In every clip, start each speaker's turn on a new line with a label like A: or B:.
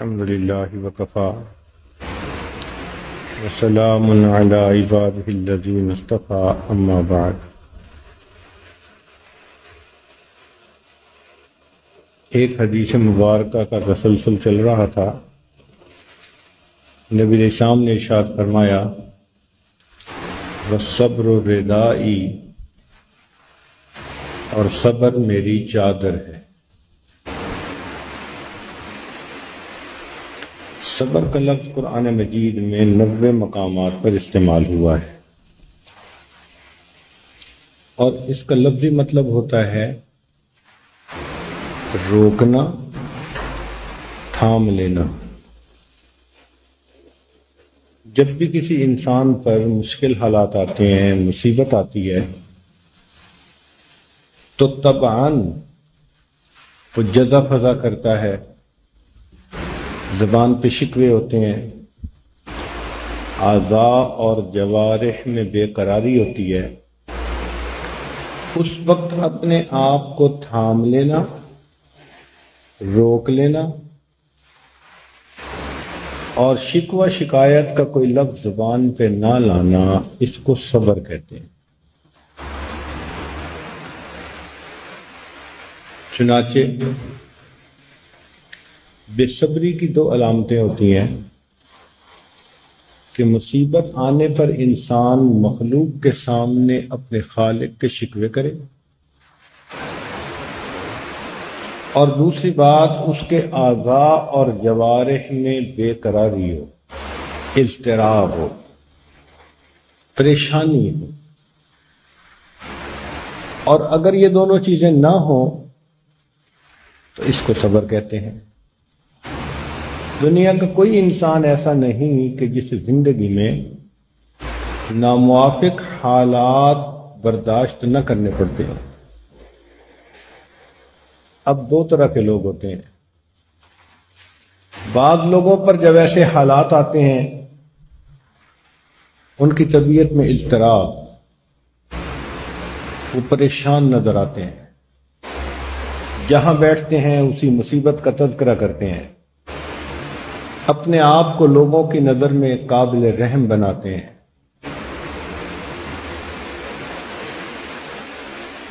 A: الحمد لله وكفى وسلام على عباده الذين اصطفى أما بعد. ایک حدیث مبارکہ کا تسلسل چل رہا تھا. نبی علیہ السلام نے ارشاد فرمایا والصبر ردائی، اور صبر میری چادر ہے. صبر کا لفظ قرآن مجید میں 90 مقامات پر استعمال ہوا ہے، اور اس کا لفظی مطلب ہوتا ہے روکنا، تھام لینا. جب بھی کسی انسان پر مشکل حالات آتے ہیں، مصیبت آتی ہے، تو طبعاً وہ جزا فضا کرتا ہے، زبان پہ شکوے ہوتے ہیں، اعضاء اور جوارح میں بے قراری ہوتی ہے. اس وقت اپنے آپ کو تھام لینا، روک لینا، اور شکوہ شکایت کا کوئی لفظ زبان پہ نہ لانا، اس کو صبر کہتے ہیں. چنانچہ بے صبری کی 2 علامتیں ہوتی ہیں کہ مصیبت آنے پر انسان مخلوق کے سامنے اپنے خالق کے شکوے کرے، اور دوسری بات اس کے اعضاء اور جوارح میں بے قراری ہو، اضطراب ہو، پریشانی ہو. اور اگر یہ دونوں چیزیں نہ ہوں تو اس کو صبر کہتے ہیں. دنیا کا کوئی انسان ایسا نہیں کہ جس زندگی میں ناموافق حالات برداشت نہ کرنے پڑتے ہیں. اب 2 طرح کے لوگ ہوتے ہیں. بعض لوگوں پر جب ایسے حالات آتے ہیں ان کی طبیعت میں اضطراب، وہ پریشان نظر آتے ہیں، جہاں بیٹھتے ہیں اسی مصیبت کا تذکرہ کرتے ہیں، اپنے آپ کو لوگوں کی نظر میں قابل رحم بناتے ہیں.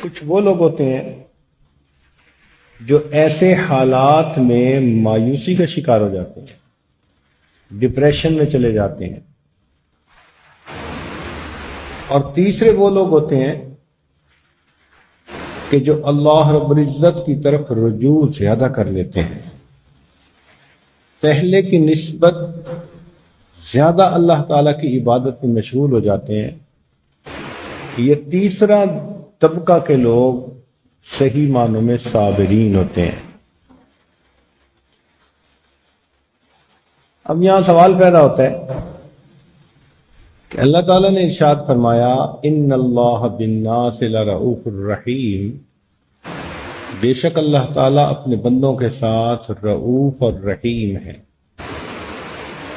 A: کچھ وہ لوگ ہوتے ہیں جو ایسے حالات میں مایوسی کا شکار ہو جاتے ہیں، ڈپریشن میں چلے جاتے ہیں. اور تیسرے وہ لوگ ہوتے ہیں کہ جو اللہ رب العزت کی طرف رجوع زیادہ کر لیتے ہیں، پہلے کی نسبت زیادہ اللہ تعالیٰ کی عبادت میں مشغول ہو جاتے ہیں. یہ تیسرا طبقہ کے لوگ صحیح معنوں میں صابرین ہوتے ہیں. اب یہاں سوال پیدا ہوتا ہے کہ اللہ تعالیٰ نے ارشاد فرمایا ان اللہ بالناس لرؤوف الرحیم، بے شک اللہ تعالیٰ اپنے بندوں کے ساتھ رؤوف اور رحیم ہے.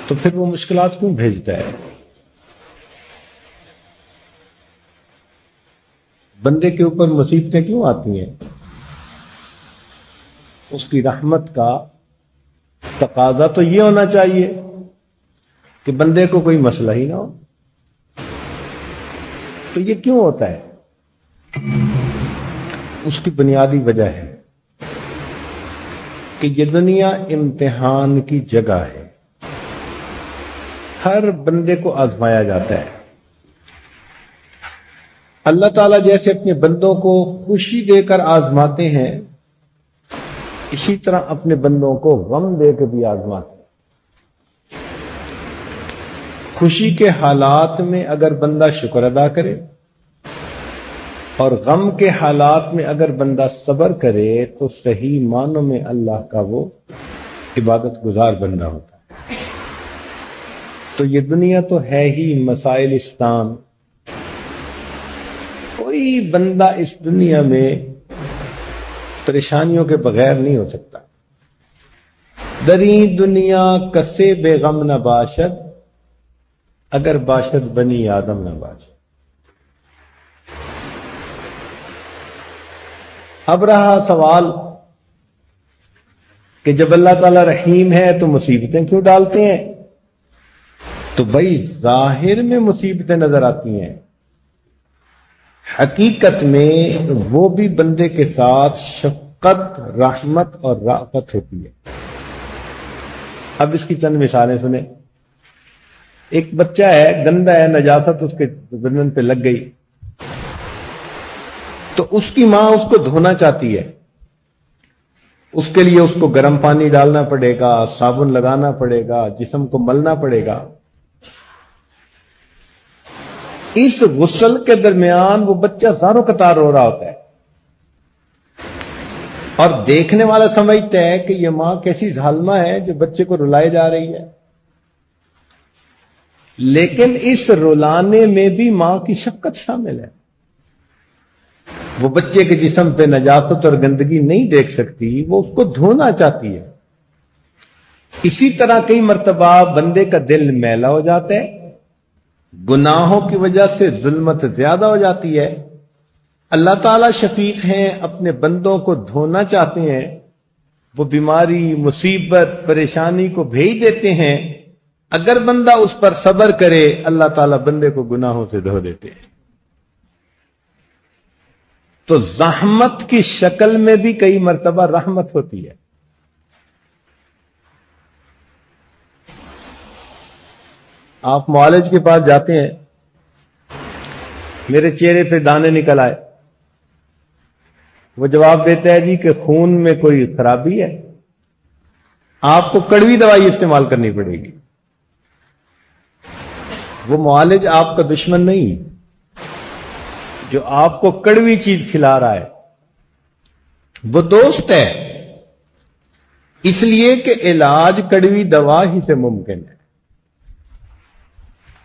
A: تو پھر وہ مشکلات کیوں بھیجتا ہے؟ بندے کے اوپر مصیبتیں کیوں آتی ہیں؟ اس کی رحمت کا تقاضا تو یہ ہونا چاہیے کہ بندے کو کوئی مسئلہ ہی نہ ہو. تو یہ کیوں ہوتا ہے؟ اس کی بنیادی وجہ ہے کہ یہ دنیا امتحان کی جگہ ہے. ہر بندے کو آزمایا جاتا ہے. اللہ تعالیٰ جیسے اپنے بندوں کو خوشی دے کر آزماتے ہیں، اسی طرح اپنے بندوں کو غم دے کے بھی آزماتے ہیں. خوشی کے حالات میں اگر بندہ شکر ادا کرے اور غم کے حالات میں اگر بندہ صبر کرے تو صحیح معنوں میں اللہ کا وہ عبادت گزار بندہ ہوتا ہے. تو یہ دنیا تو ہے ہی مسائلستان. کوئی بندہ اس دنیا میں پریشانیوں کے بغیر نہیں ہو سکتا. دری دنیا کسے بے غم نہ باشد، اگر باشد بنی آدم نہ باشد. اب رہا سوال کہ جب اللہ تعالیٰ رحیم ہے تو مصیبتیں کیوں ڈالتے ہیں؟ تو بھائی ظاہر میں مصیبتیں نظر آتی ہیں، حقیقت میں وہ بھی بندے کے ساتھ شفقت، رحمت اور رأفت ہوتی ہے۔ اب اس کی چند مثالیں سنیں۔ ایک بچہ ہے، گندا ہے، نجاست اس کے بدن پہ لگ گئی، تو اس کی ماں اس کو دھونا چاہتی ہے، اس کے لیے اس کو گرم پانی ڈالنا پڑے گا، صابن لگانا پڑے گا، جسم کو ملنا پڑے گا۔ اس غسل کے درمیان وہ بچہ زاروں قطار رو رہا ہوتا ہے، اور دیکھنے والا سمجھتا ہے کہ یہ ماں کیسی ظالمہ ہے جو بچے کو رلائے جا رہی ہے، لیکن اس رلانے میں بھی ماں کی شفقت شامل ہے۔ وہ بچے کے جسم پہ نجاست اور گندگی نہیں دیکھ سکتی، وہ اس کو دھونا چاہتی ہے۔ اسی طرح کئی مرتبہ بندے کا دل میلا ہو جاتا ہے، گناہوں کی وجہ سے ظلمت زیادہ ہو جاتی ہے، اللہ تعالیٰ شفیق ہیں، اپنے بندوں کو دھونا چاہتے ہیں، وہ بیماری، مصیبت، پریشانی کو بھیج دیتے ہیں، اگر بندہ اس پر صبر کرے اللہ تعالیٰ بندے کو گناہوں سے دھو دیتے ہیں۔ تو زحمت کی شکل میں بھی کئی مرتبہ رحمت ہوتی ہے۔ آپ معالج کے پاس جاتے ہیں، میرے چہرے پہ دانے نکل آئے، وہ جواب دیتا ہے جی کہ خون میں کوئی خرابی ہے، آپ کو کڑوی دوائی استعمال کرنی پڑے گی۔ وہ معالج آپ کا دشمن نہیں جو آپ کو کڑوی چیز کھلا رہا ہے، وہ دوست ہے، اس لیے کہ علاج کڑوی دوا ہی سے ممکن ہے۔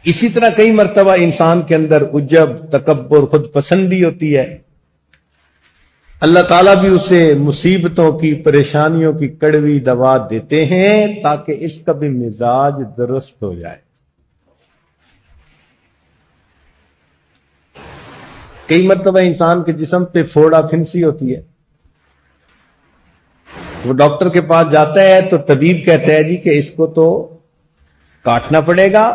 A: اسی طرح کئی مرتبہ انسان کے اندر عجب، تکبر، خود پسندی ہوتی ہے، اللہ تعالیٰ بھی اسے مصیبتوں کی، پریشانیوں کی کڑوی دوا دیتے ہیں تاکہ اس کا بھی مزاج درست ہو جائے۔ کئی مرتبہ انسان کے جسم پہ پھوڑا پھنسی ہوتی ہے، وہ ڈاکٹر کے پاس جاتا ہے تو طبیب کہتا ہے جی کہ اس کو تو کاٹنا پڑے گا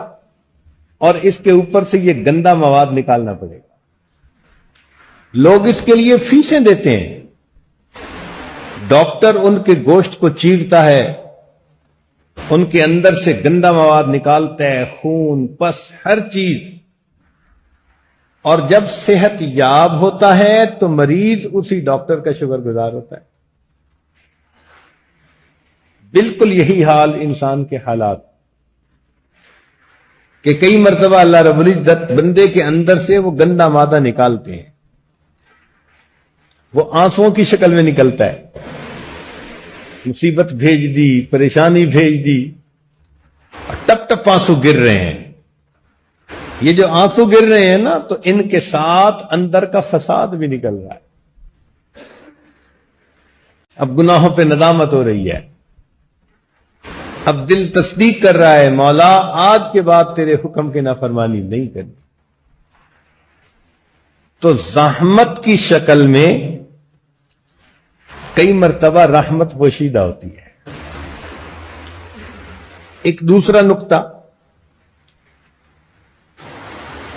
A: اور اس کے اوپر سے یہ گندا مواد نکالنا پڑے گا۔ لوگ اس کے لیے فیسیں دیتے ہیں، ڈاکٹر ان کے گوشت کو چیرتا ہے، ان کے اندر سے گندا مواد نکالتا ہے، خون، پس، ہر چیز، اور جب صحت یاب ہوتا ہے تو مریض اسی ڈاکٹر کا شکر گزار ہوتا ہے۔ بالکل یہی حال انسان کے حالات، کہ کئی مرتبہ اللہ رب العزت بندے کے اندر سے وہ گندا مادہ نکالتے ہیں، وہ آنسوؤں کی شکل میں نکلتا ہے، مصیبت بھیج دی، پریشانی بھیج دی، اور ٹپ ٹپ آنسو گر رہے ہیں۔ یہ جو آنسو گر رہے ہیں نا، تو ان کے ساتھ اندر کا فساد بھی نکل رہا ہے۔ اب گناہوں پہ ندامت ہو رہی ہے، اب دل تصدیق کر رہا ہے، مولا آج کے بعد تیرے حکم کی نافرمانی نہیں کرنی۔ تو زحمت کی شکل میں کئی مرتبہ رحمت پوشیدہ ہوتی ہے۔ ایک دوسرا نقطہ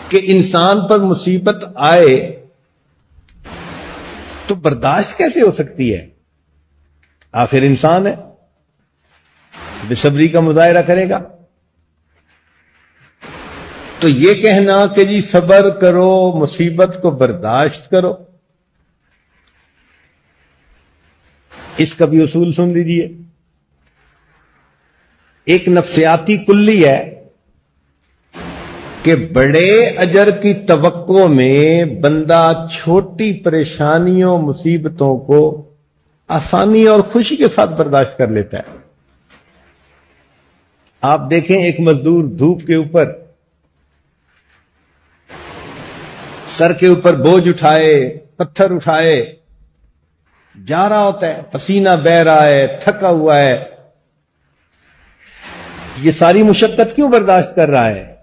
A: کہ انسان پر مصیبت آئے تو برداشت کیسے ہو سکتی ہے؟ آخر انسان ہے، بے صبری کا مظاہرہ کرے گا۔ تو یہ کہنا کہ جی صبر کرو، مصیبت کو برداشت کرو، اس کا بھی اصول سن لیجیے۔ ایک نفسیاتی کلی ہے کہ بڑے اجر کی توقع میں بندہ چھوٹی پریشانیوں، مصیبتوں کو آسانی اور خوشی کے ساتھ برداشت کر لیتا ہے۔ آپ دیکھیں ایک مزدور دھوپ کے اوپر سر کے اوپر بوجھ اٹھائے، پتھر اٹھائے، جا رہا ہوتا ہے، پسینہ بہہ رہا ہے، تھکا ہوا ہے، یہ ساری مشقت کیوں برداشت کر رہا ہے؟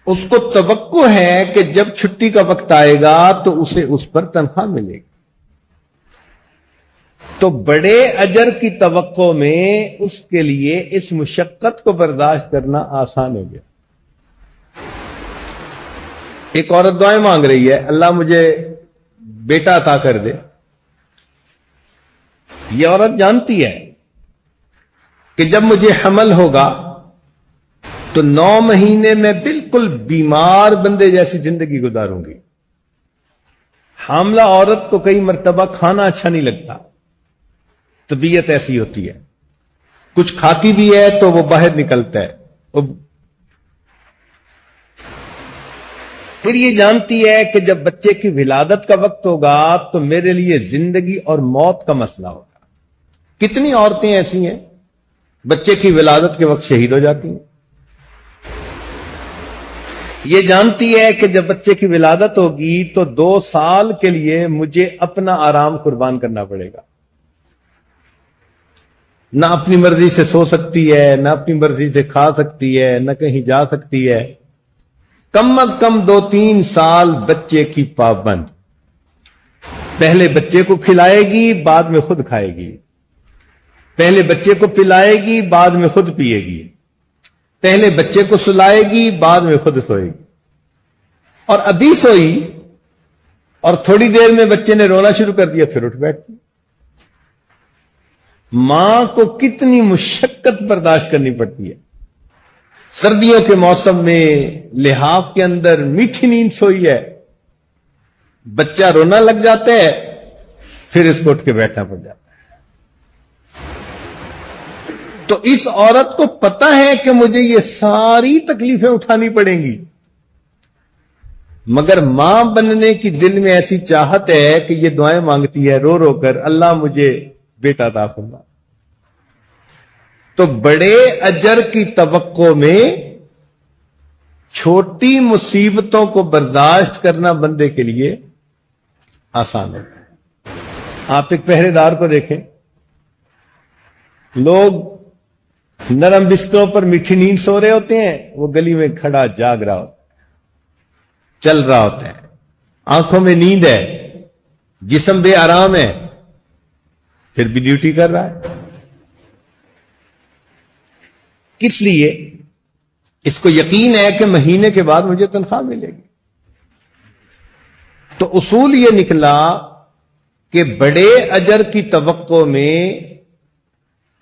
A: اس کو توقع ہے کہ جب چھٹی کا وقت آئے گا تو اسے اس پر تنخواہ ملے گی۔ تو بڑے اجر کی توقع میں اس کے لیے اس مشقت کو برداشت کرنا آسان ہو گیا۔ ایک عورت دعائیں مانگ رہی ہے، اللہ مجھے بیٹا عطا کر دے۔ یہ عورت جانتی ہے کہ جب مجھے حمل ہوگا تو 9 مہینے میں بالکل بیمار بندے جیسی زندگی گزاروں گی۔ حاملہ عورت کو کئی مرتبہ کھانا اچھا نہیں لگتا، طبیعت ایسی ہوتی ہے، کچھ کھاتی بھی ہے تو وہ باہر نکلتا ہے۔ پھر یہ جانتی ہے کہ جب بچے کی ولادت کا وقت ہوگا تو میرے لیے زندگی اور موت کا مسئلہ ہوگا۔ کتنی عورتیں ایسی ہیں بچے کی ولادت کے وقت شہید ہو جاتی ہیں۔ یہ جانتی ہے کہ جب بچے کی ولادت ہوگی تو 2 سال کے لیے مجھے اپنا آرام قربان کرنا پڑے گا۔ نہ اپنی مرضی سے سو سکتی ہے، نہ اپنی مرضی سے کھا سکتی ہے، نہ کہیں جا سکتی ہے۔ کم از کم 2-3 سال بچے کی پابند۔ پہلے بچے کو کھلائے گی، بعد میں خود کھائے گی۔ پہلے بچے کو پلائے گی، بعد میں خود پیے گی۔ پہلے بچے کو سلائے گی، بعد میں خود سوئے گی۔ اور ابھی سوئی اور تھوڑی دیر میں بچے نے رونا شروع کر دیا، پھر اٹھ بیٹھتی۔ ماں کو کتنی مشقت برداشت کرنی پڑتی ہے۔ سردیوں کے موسم میں لحاف کے اندر میٹھی نیند سوئی ہے، بچہ رونا لگ جاتا ہے، پھر اس کو اٹھ کے بیٹھنا پڑ جاتا ہے۔ تو اس عورت کو پتا ہے کہ مجھے یہ ساری تکلیفیں اٹھانی پڑیں گی، مگر ماں بننے کی دل میں ایسی چاہت ہے کہ یہ دعائیں مانگتی ہے رو رو کر، اللہ مجھے بیٹا عطا فرما۔ تو بڑے اجر کی توقع میں چھوٹی مصیبتوں کو برداشت کرنا بندے کے لیے آسان ہوتا ہے۔ آپ ایک پہرے دار کو دیکھیں، لوگ نرم بستروں پر میٹھی نیند سو رہے ہوتے ہیں، وہ گلی میں کھڑا جاگ رہا ہوتا ہے، چل رہا ہوتا ہے، آنکھوں میں نیند ہے، جسم بے آرام ہے، پھر بھی ڈیوٹی کر رہا ہے۔ کس لیے؟ اس کو یقین ہے کہ مہینے کے بعد مجھے تنخواہ ملے گی۔ تو اصول یہ نکلا کہ بڑے اجر کی توقع میں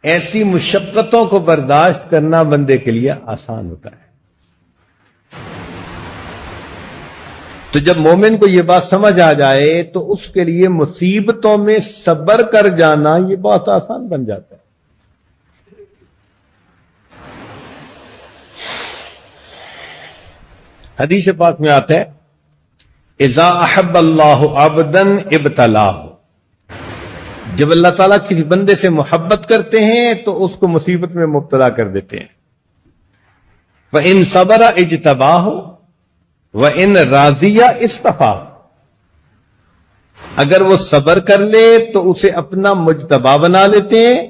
A: ایسی مشقتوں کو برداشت کرنا بندے کے لیے آسان ہوتا ہے۔ تو جب مومن کو یہ بات سمجھ آ جائے تو اس کے لیے مصیبتوں میں صبر کر جانا یہ بہت آسان بن جاتا ہے۔ حدیث پاک میں آتا ہے، اذا احب اللہ عبدا ابتلاہ، جب اللہ تعالیٰ کسی بندے سے محبت کرتے ہیں تو اس کو مصیبت میں مبتلا کر دیتے ہیں۔ وَإِن صَبَرَ اجْتَبَاهُ وَإِن رَاضِيَ اصْطَفَاهُ، اگر وہ صبر کر لے تو اسے اپنا مجتبی بنا لیتے ہیں،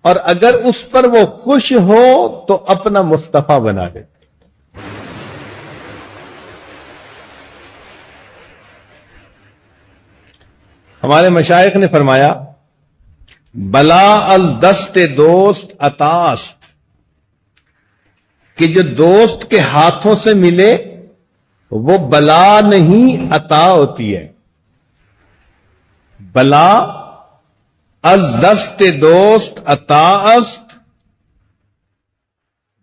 A: اور اگر اس پر وہ خوش ہو تو اپنا مصطفیٰ بنا لیتے ہیں۔ ہمارے مشائخ نے فرمایا، بلا الدست دوست عطاست، کہ جو دوست کے ہاتھوں سے ملے وہ بلا نہیں عطا ہوتی ہے۔ بلا از دست دوست عطا است،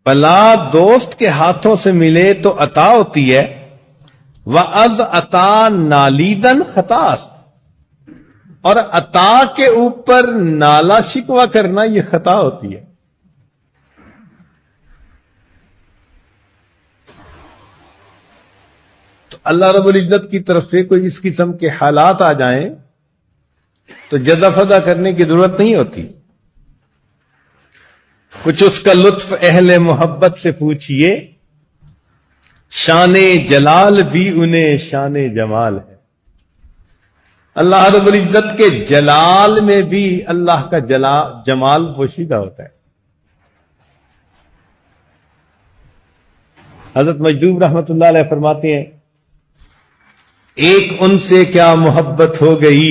A: بلا دوست کے ہاتھوں سے ملے تو عطا ہوتی ہے، وَأَذْ عطا نالیدن خطا است، اور عطا کے اوپر نالا شکوہ کرنا یہ خطا ہوتی ہے۔ تو اللہ رب العزت کی طرف سے کوئی اس قسم کے حالات آ جائیں تو جزا فضا کرنے کی ضرورت نہیں ہوتی۔ کچھ اس کا لطف اہل محبت سے پوچھئے، شان جلال بھی انہیں شان جمال ہے۔ اللہ رب العزت کے جلال میں بھی اللہ کا جمال پوشیدہ ہوتا ہے۔ حضرت مجدوب رحمت اللہ علیہ فرماتے ہیں، ایک ان سے کیا محبت ہو گئی،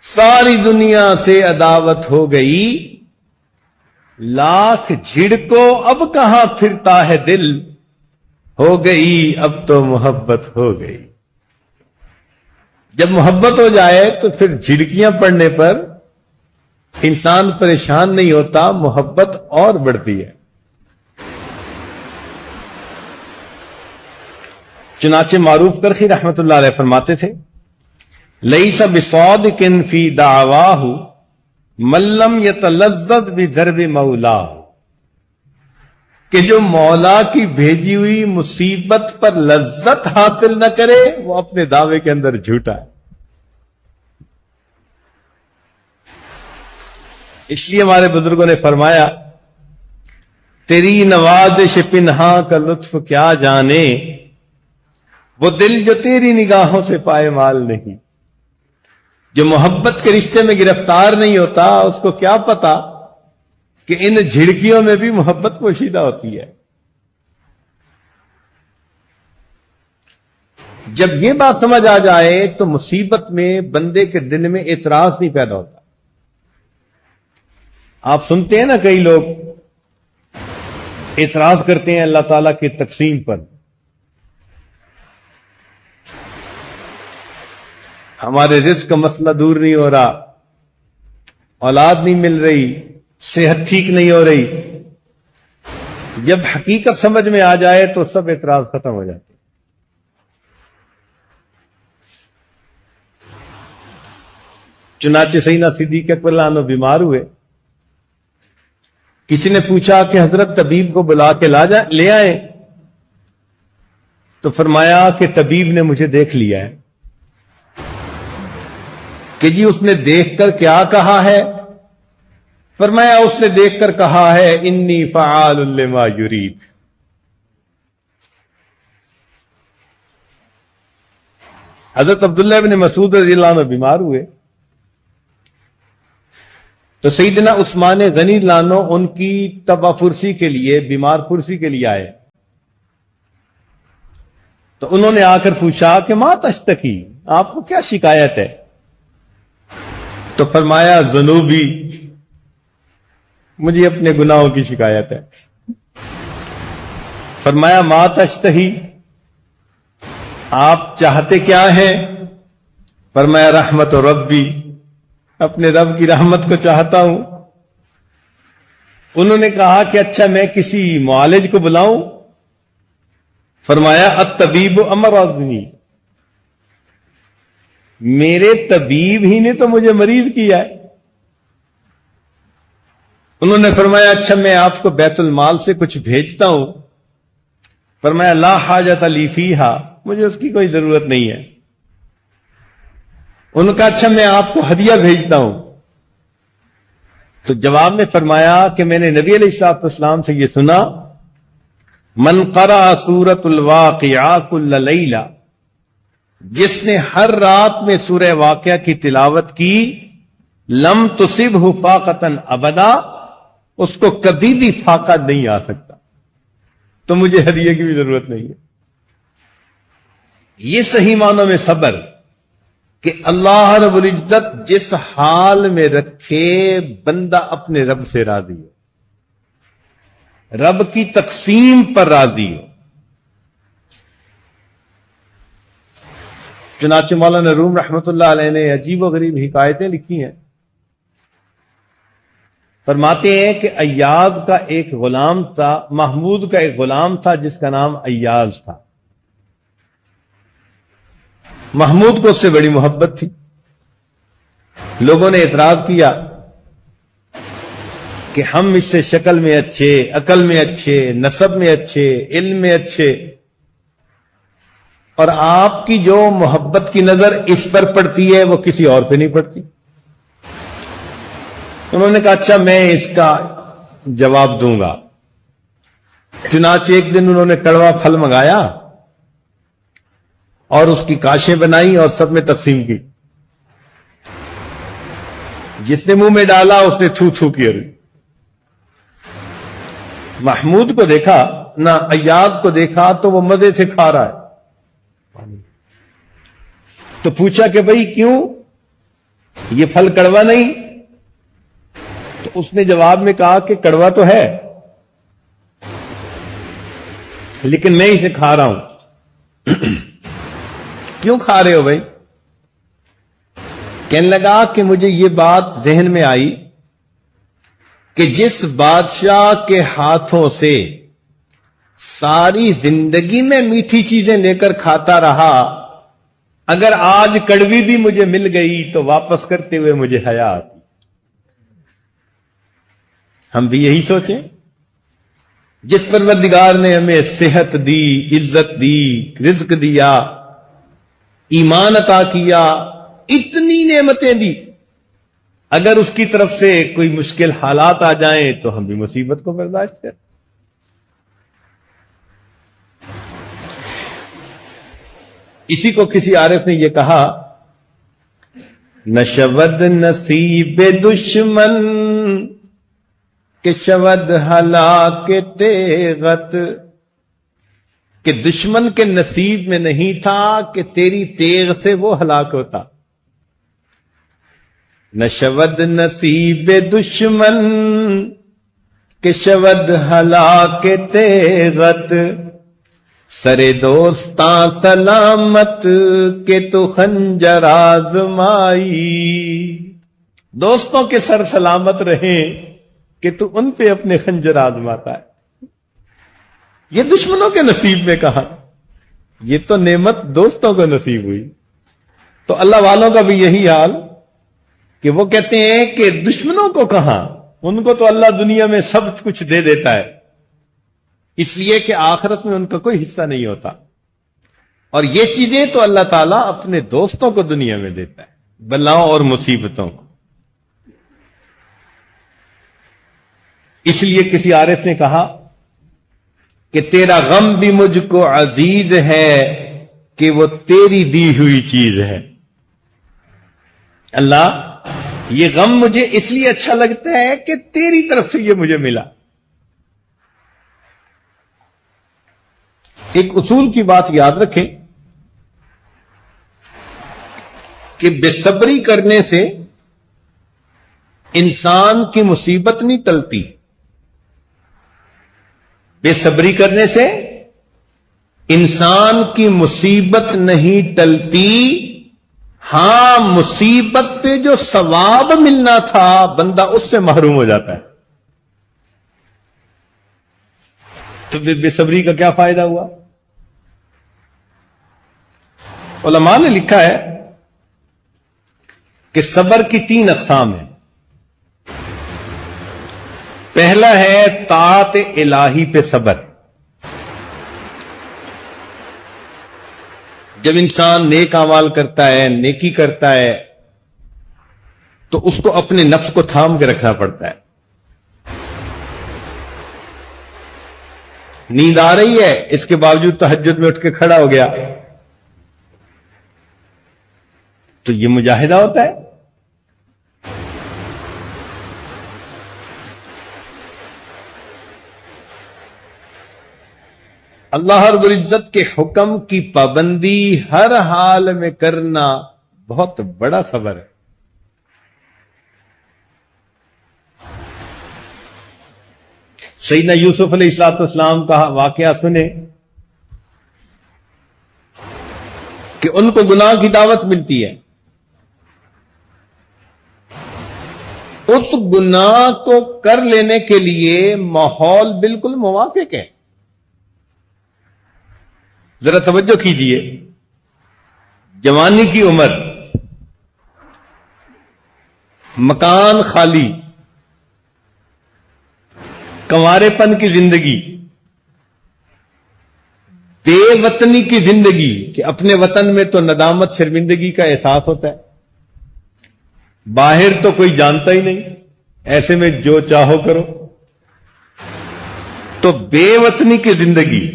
A: ساری دنیا سے عداوت ہو گئی، لاکھ جھڑکو اب کہاں پھرتا ہے دل، ہو گئی اب تو محبت ہو گئی۔ جب محبت ہو جائے تو پھر جھڑکیاں پڑنے پر انسان پریشان نہیں ہوتا، محبت اور بڑھتی ہے۔ چنانچہ معروف کرخی رحمت اللہ علیہ فرماتے تھے، لیس بصادق فی دعواہ من لم یتلذذ بضرب مولاه، کہ جو مولا کی بھیجی ہوئی مصیبت پر لذت حاصل نہ کرے وہ اپنے دعوے کے اندر جھوٹا ہے۔ اس لیے ہمارے بزرگوں نے فرمایا، تیری نوازش پنہاں کا لطف کیا جانے، وہ دل جو تیری نگاہوں سے پائے مال نہیں۔ جو محبت کے رشتے میں گرفتار نہیں ہوتا اس کو کیا پتا کہ ان جھڑکیوں میں بھی محبت پوشیدہ ہوتی ہے۔ جب یہ بات سمجھ آ جائے تو مصیبت میں بندے کے دل میں اعتراض نہیں پیدا ہوتا۔ آپ سنتے ہیں نا کئی لوگ اعتراض کرتے ہیں اللہ تعالیٰ کی تقسیم پر، ہمارے رزق کا مسئلہ دور نہیں ہو رہا، اولاد نہیں مل رہی، صحت ٹھیک نہیں ہو رہی۔ جب حقیقت سمجھ میں آ جائے تو سب اعتراض ختم ہو جاتے۔ چنانچہ سیدنا صدیق اکبر رضی اللہ عنہ بیمار ہوئے، کسی نے پوچھا کہ حضرت طبیب کو بلا کے لے آئے، تو فرمایا کہ طبیب نے مجھے دیکھ لیا ہے۔ کہ جی اس نے دیکھ کر کیا کہا ہے؟ فرمایا اس نے دیکھ کر کہا ہے انی فعال لما یرید۔ حضرت عبداللہ بن مسعود رضی اللہ عنہ بیمار ہوئے تو سیدنا عثمان غنی رضی اللہ عنہ ان کی تبا پرسی کے لیے، بیمار پرسی کے لیے آئے، تو انہوں نے آ کر پوچھا کہ ما تشتکی، آپ کو کیا شکایت ہے؟ تو فرمایا ذنوبی، مجھے اپنے گناہوں کی شکایت ہے۔ فرمایا ما تشتہی، آپ چاہتے کیا ہیں؟ فرمایا رحمت ربی، اپنے رب کی رحمت کو چاہتا ہوں۔ انہوں نے کہا کہ اچھا میں کسی معالج کو بلاؤں؟ فرمایا الطبیب امرضنی، میرے طبیب ہی نے تو مجھے مریض کیا ہے۔ انہوں نے فرمایا اچھا میں آپ کو بیت المال سے کچھ بھیجتا ہوں۔ فرمایا لا حاجت لی فیہا، مجھے اس کی کوئی ضرورت نہیں ہے۔ ان کا اچھا میں آپ کو ہدیہ بھیجتا ہوں۔ تو جواب میں فرمایا کہ میں نے نبی علیہ الصلوۃ والسلام سے یہ سنا، من قرأ سورۃ الواقعہ کل لیلہ، جس نے ہر رات میں سورہ واقعہ کی تلاوت کی، لم تصبہ فاقۃ ابدا، اس کو کبھی بھی فاقہ نہیں آ سکتا، تو مجھے ہدیے کی بھی ضرورت نہیں ہے۔ یہ صحیح معنوں میں صبر، کہ اللہ رب العزت جس حال میں رکھے بندہ اپنے رب سے راضی ہو، رب کی تقسیم پر راضی ہو۔ چنانچہ مولانا روم رحمت اللہ علیہ نے عجیب و غریب حکایتیں لکھی ہیں۔ فرماتے ہیں کہ ایاز کا ایک غلام تھا، محمود کا ایک غلام تھا جس کا نام ایاز تھا۔ محمود کو اس سے بڑی محبت تھی۔ لوگوں نے اعتراض کیا کہ ہم اس سے شکل میں اچھے، عقل میں اچھے، نسب میں اچھے، علم میں اچھے، اور آپ کی جو محبت کی نظر اس پر پڑتی ہے وہ کسی اور پہ نہیں پڑتی۔ انہوں نے کہا اچھا میں اس کا جواب دوں گا۔ چنانچہ ایک دن انہوں نے کڑوا پھل منگایا اور اس کی کاشیں بنائی اور سب میں تقسیم کی۔ جس نے منہ میں ڈالا اس نے تھو تھو کی۔ محمود کو دیکھا نہ ایاز کو دیکھا تو وہ مزے سے کھا رہا ہے، تو پوچھا کہ بھئی کیوں؟ یہ پھل کڑوا نہیں؟ تو اس نے جواب میں کہا کہ کڑوا تو ہے لیکن میں اسے کھا رہا ہوں۔ کیوں کھا رہے ہو بھائی؟ کہنے لگا کہ مجھے یہ بات ذہن میں آئی کہ جس بادشاہ کے ہاتھوں سے ساری زندگی میں میٹھی چیزیں لے کر کھاتا رہا، اگر آج کڑوی بھی مجھے مل گئی تو واپس کرتے ہوئے مجھے حیا آتی۔ ہم بھی یہی سوچیں، جس پروردگار نے ہمیں صحت دی، عزت دی، رزق دیا، ایمان عطا کیا، اتنی نعمتیں دی، اگر اس کی طرف سے کوئی مشکل حالات آ جائیں تو ہم بھی مصیبت کو برداشت کریں۔ اسی کو کسی عارف نے یہ کہا، نشود نصیب دشمن کہ شود ہلاک تیغت، کہ دشمن کے نصیب میں نہیں تھا کہ تیری تیغ سے وہ ہلاک ہوتا۔ نشود نصیب دشمن کہ شود ہلاک تیغت، سرے دوستاں سلامت کہ تو خنجر آزمائی، دوستوں کے سر سلامت رہیں کہ تو ان پہ اپنے خنجر آزماتا ہے۔ یہ دشمنوں کے نصیب میں کہا، یہ تو نعمت دوستوں کو نصیب ہوئی۔ تو اللہ والوں کا بھی یہی حال کہ وہ کہتے ہیں کہ دشمنوں کو کہاں، ان کو تو اللہ دنیا میں سب کچھ دے دیتا ہے، اس لیے کہ آخرت میں ان کا کوئی حصہ نہیں ہوتا، اور یہ چیزیں تو اللہ تعالیٰ اپنے دوستوں کو دنیا میں دیتا ہے، بلاؤں اور مصیبتوں کو۔ اس لیے کسی عارف نے کہا کہ تیرا غم بھی مجھ کو عزیز ہے کہ وہ تیری دی ہوئی چیز ہے۔ اللہ، یہ غم مجھے اس لیے اچھا لگتا ہے کہ تیری طرف سے یہ مجھے ملا۔ ایک اصول کی بات یاد رکھیں کہ بے صبری کرنے سے انسان کی مصیبت نہیں ٹلتی، بے صبری کرنے سے انسان کی مصیبت نہیں ٹلتی، ہاں مصیبت پہ جو ثواب ملنا تھا بندہ اس سے محروم ہو جاتا ہے۔ تو بے صبری کا کیا فائدہ ہوا؟ علماء نے لکھا ہے کہ صبر کی 3 اقسام ہیں۔ پہلا ہے طاعت الہی پہ صبر، جب انسان نیک اعمال کرتا ہے، نیکی کرتا ہے، تو اس کو اپنے نفس کو تھام کے رکھنا پڑتا ہے۔ نیند آ رہی ہے، اس کے باوجود تہجد میں اٹھ کے کھڑا ہو گیا، تو یہ مجاہدہ ہوتا ہے۔ اللہ رب العزت کے حکم کی پابندی ہر حال میں کرنا بہت بڑا صبر ہے۔ سیدنا یوسف علیہ السلام کا واقعہ سنیں کہ ان کو گناہ کی دعوت ملتی ہے، اس گناہ کو کر لینے کے لیے ماحول بالکل موافق ہے۔ ذرا توجہ کیجئے، جوانی کی عمر، مکان خالی، کنوارے پن کی زندگی، بے وطنی کی زندگی کہ اپنے وطن میں تو ندامت شرمندگی کا احساس ہوتا ہے، باہر تو کوئی جانتا ہی نہیں، ایسے میں جو چاہو کرو، تو بے وطنی کی زندگی،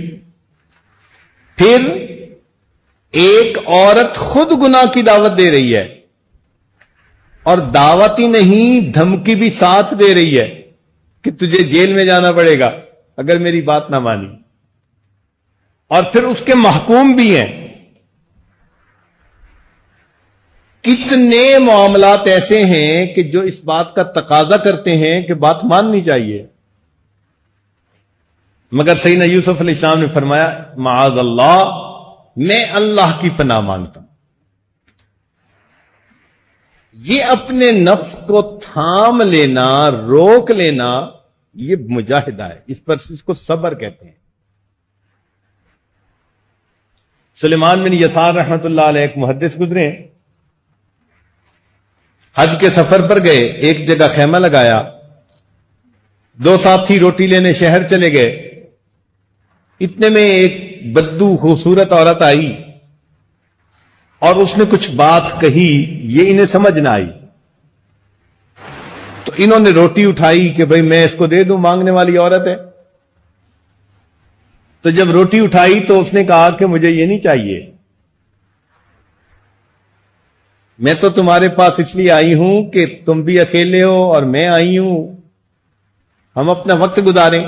A: پھر ایک عورت خود گناہ کی دعوت دے رہی ہے، اور دعوت ہی نہیں دھمکی بھی ساتھ دے رہی ہے کہ تجھے جیل میں جانا پڑے گا اگر میری بات نہ مانی، اور پھر اس کے محکوم بھی ہیں۔ کتنے معاملات ایسے ہیں کہ جو اس بات کا تقاضا کرتے ہیں کہ بات ماننی چاہیے، مگر سیدنا یوسف علیہ السلام نے فرمایا معاذ اللہ، میں اللہ کی پناہ مانگتا ہوں۔ یہ اپنے نفس کو تھام لینا، روک لینا، یہ مجاہدہ ہے، اس کو صبر کہتے ہیں۔ سلیمان بن یسار رحمت اللہ علیہ ایک محدث گزرے، حج کے سفر پر گئے، ایک جگہ خیمہ لگایا، دو ساتھی روٹی لینے شہر چلے گئے، اتنے میں ایک بدو خوبصورت عورت آئی اور اس نے کچھ بات کہی، یہ انہیں سمجھ نہ آئی، تو انہوں نے روٹی اٹھائی کہ بھئی میں اس کو دے دوں، مانگنے والی عورت ہے۔ تو جب روٹی اٹھائی تو اس نے کہا کہ مجھے یہ نہیں چاہیے، میں تو تمہارے پاس اس لیے آئی ہوں کہ تم بھی اکیلے ہو اور میں آئی ہوں، ہم اپنا وقت گزاریں۔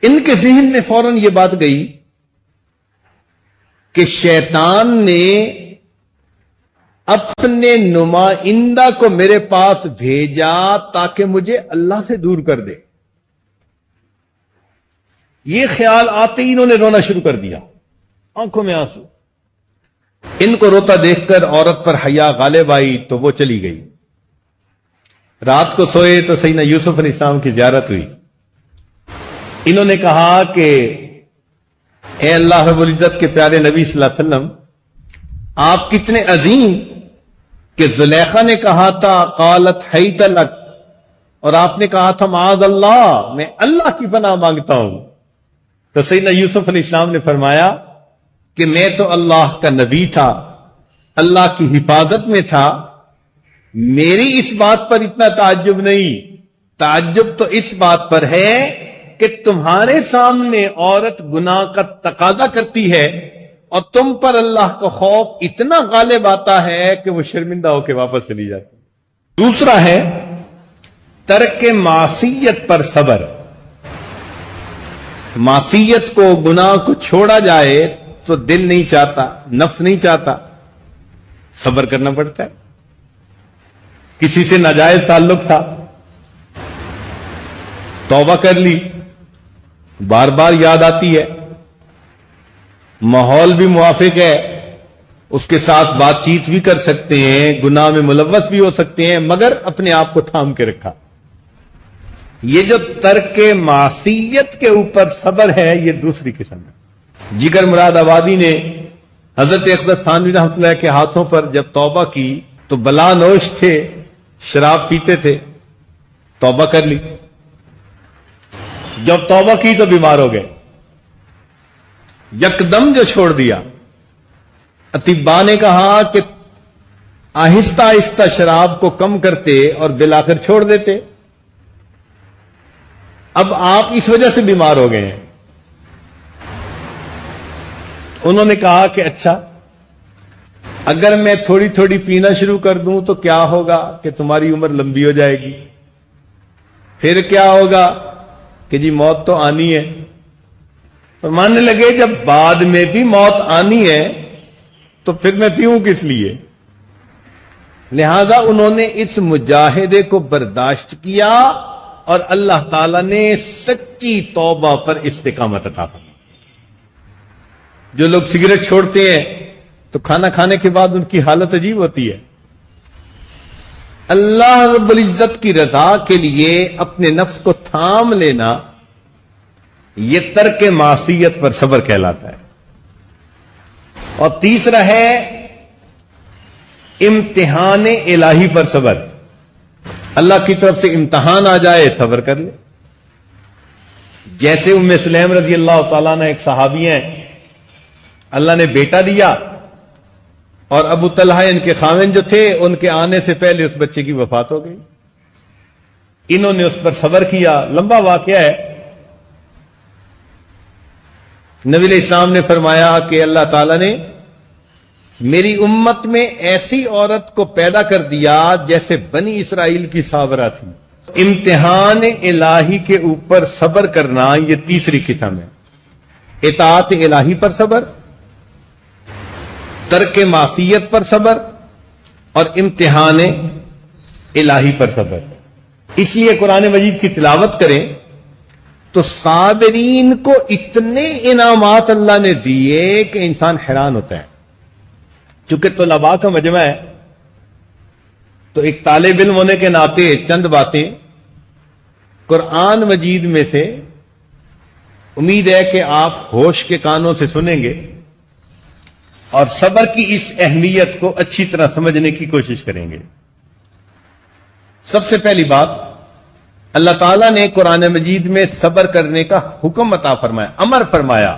A: ان کے ذہن میں فوراً یہ بات گئی کہ شیطان نے اپنے نمائندہ کو میرے پاس بھیجا تاکہ مجھے اللہ سے دور کر دے۔ یہ خیال آتے ہی انہوں نے رونا شروع کر دیا، آنکھوں میں آنسو۔ ان کو روتا دیکھ کر عورت پر حیا غالب آئی تو وہ چلی گئی۔ رات کو سوئے تو سیدنا یوسف علیہ السلام کی زیارت ہوئی۔ انہوں نے کہا کہ اے اللہ رب العزت کے پیارے نبی صلی اللہ علیہ وسلم، آپ کتنے عظیم کہ زلیخا نے کہا تھا قالت حیت لک، اور آپ نے کہا تھا معاذ اللہ، میں اللہ کی پناہ مانگتا ہوں۔ تو سیدنا یوسف علیہ السلام نے فرمایا کہ میں تو اللہ کا نبی تھا، اللہ کی حفاظت میں تھا، میری اس بات پر اتنا تعجب نہیں، تعجب تو اس بات پر ہے کہ تمہارے سامنے عورت گناہ کا تقاضا کرتی ہے اور تم پر اللہ کا خوف اتنا غالب آتا ہے کہ وہ شرمندہ ہو کے واپس چلی جاتی۔ دوسرا ہے ترک معصیت پر صبر۔ معصیت کو، گناہ کو چھوڑا جائے تو دل نہیں چاہتا، نفس نہیں چاہتا، صبر کرنا پڑتا ہے۔ کسی سے ناجائز تعلق تھا، توبہ کر لی، بار بار یاد آتی ہے، ماحول بھی موافق ہے، اس کے ساتھ بات چیت بھی کر سکتے ہیں، گناہ میں ملوث بھی ہو سکتے ہیں، مگر اپنے آپ کو تھام کے رکھا۔ یہ جو ترک معصیت کے اوپر صبر ہے، یہ دوسری قسم ہے۔ جگر مراد آبادی نے حضرت اقدس تھانوی رحمۃ اللہ کے ہاتھوں پر جب توبہ کی تو بلا نوش تھے، شراب پیتے تھے، توبہ کر لی، جب توبہ کی تو بیمار ہو گئے، یکدم جو چھوڑ دیا۔ اطباء نے کہا کہ آہستہ آہستہ شراب کو کم کرتے اور بالآخر چھوڑ دیتے، اب آپ اس وجہ سے بیمار ہو گئے ہیں۔ انہوں نے کہا کہ اچھا، اگر میں تھوڑی تھوڑی پینا شروع کر دوں تو کیا ہوگا کہ تمہاری عمر لمبی ہو جائے گی، پھر کیا ہوگا کہ جی موت تو آنی ہے۔ تو ماننے لگے جب بعد میں بھی موت آنی ہے تو پھر میں پیوں کس لیے؟ لہذا انہوں نے اس مجاہدے کو برداشت کیا اور اللہ تعالی نے سچی توبہ پر استقامت عطا فرمائی۔ جو لوگ سگریٹ چھوڑتے ہیں تو کھانا کھانے کے بعد ان کی حالت عجیب ہوتی ہے۔ اللہ رب العزت کی رضا کے لیے اپنے نفس کو تھام لینا، یہ ترک معصیت پر صبر کہلاتا ہے۔ اور تیسرا ہے امتحان الہی پر صبر۔ اللہ کی طرف سے امتحان آ جائے، صبر کر لے۔ جیسے ام سلیم رضی اللہ تعالیٰ نے، ایک صحابی ہیں، اللہ نے بیٹا دیا اور ابو طلحہ ان کے خاوند جو تھے ان کے آنے سے پہلے اس بچے کی وفات ہو گئی۔ انہوں نے اس پر صبر کیا، لمبا واقعہ ہے۔ نبی علیہ السلام نے فرمایا کہ اللہ تعالیٰ نے میری امت میں ایسی عورت کو پیدا کر دیا جیسے بنی اسرائیل کی ساورہ تھی۔ امتحان الہی کے اوپر صبر کرنا، یہ تیسری قسم ہے۔ اطاعت الہی پر صبر، ترک معصیت پر صبر اور امتحان الہی پر صبر. اس لیے قرآن مجید کی تلاوت کریں تو صابرین کو اتنے انعامات اللہ نے دیے کہ انسان حیران ہوتا ہے. چونکہ طلباء کا مجمع ہے تو ایک طالب علم ہونے کے ناطے چند باتیں قرآن مجید میں سے امید ہے کہ آپ ہوش کے کانوں سے سنیں گے اور صبر کی اس اہمیت کو اچھی طرح سمجھنے کی کوشش کریں گے. سب سے پہلی بات، اللہ تعالیٰ نے قرآن مجید میں صبر کرنے کا حکم عطا فرمایا، امر فرمایا،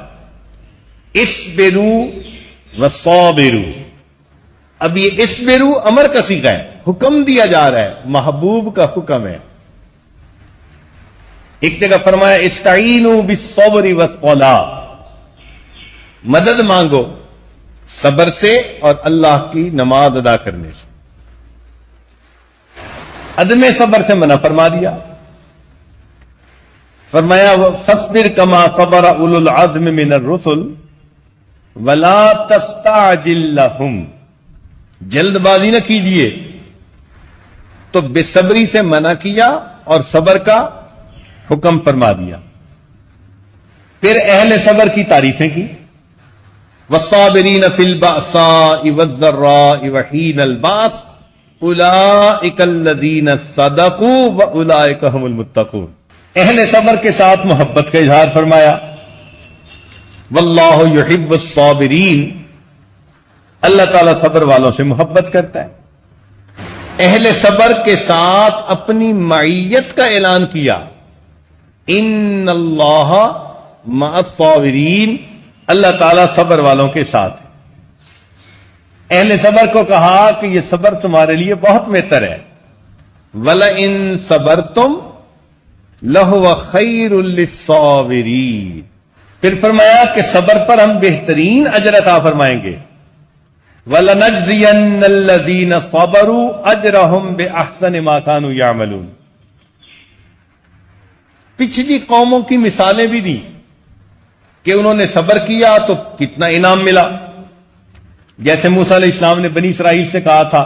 A: اسبروا وصابروا. اب یہ اسبروا امر کا صیغہ ہے، حکم دیا جا رہا ہے، محبوب کا حکم ہے. ایک جگہ فرمایا استعینوا بالصبر والصلاۃ، مدد مانگو صبر سے اور اللہ کی نماز ادا کرنے سے. عدم صبر سے منع فرما دیا، فرمایا فاصبر کما صبر اولو العزم من الرسل ولا تستعجل لهم، جلد بازی نہ کیجیے. تو بے صبری سے منع کیا اور صبر کا حکم فرما دیا. پھر اہل صبر کی تعریفیں کی، والصابرین فی البأساء والضراء وحین الباس اولئک الذین صدقوا واولئک هم المتقون. اہل صبر کے ساتھ محبت کا اظہار فرمایا، واللہ یحب الصابرین، اللہ تعالیٰ صبر والوں سے محبت کرتا ہے. اہل صبر کے ساتھ اپنی معیت کا اعلان کیا، ان اللہ مع الصابرین، اللہ تعالیٰ صبر والوں کے ساتھ ہے. اہل صبر کو کہا کہ یہ صبر تمہارے لیے بہت بہتر ہے، وَلَئِن صَبَرْتُمْ لَهُوَ خَيْرٌ لِلصَّابِرِينَ. پھر فرمایا کہ صبر پر ہم بہترین اجر عطا فرمائیں گے، وَلَنَجْزِيَنَّ الَّذِينَ صَبَرُوا أَجْرَهُمْ بِأَحْسَنِ مَا كَانُوا يَعْمَلُونَ. پچھلی قوموں کی مثالیں بھی دی کہ انہوں نے صبر کیا تو کتنا انعام ملا. جیسے موسیٰ علیہ السلام نے بنی اسرائیل سے کہا تھا،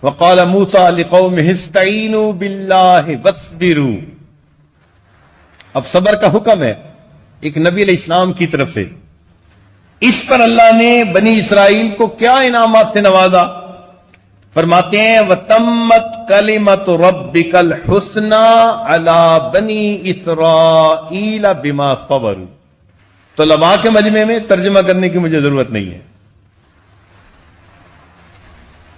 A: وَقَالَ مُوسَىٰ لِقَوْمِهِ اسْتَعِينُوا بِاللَّهِ وَاصْبِرُوا. اب صبر کا حکم ہے ایک نبی علیہ السلام کی طرف سے. اس پر اللہ نے بنی اسرائیل کو کیا انعامات سے نوازا؟ فرماتے ہیں وَتَمَّتْ كَلِمَةُ رَبِّكَ الْحُسْنَىٰ عَلَىٰ بَنِي إِسْرَائِيلَ بِمَا صَبَرُوا. طلباء کے مجمع میں ترجمہ کرنے کی مجھے ضرورت نہیں ہے.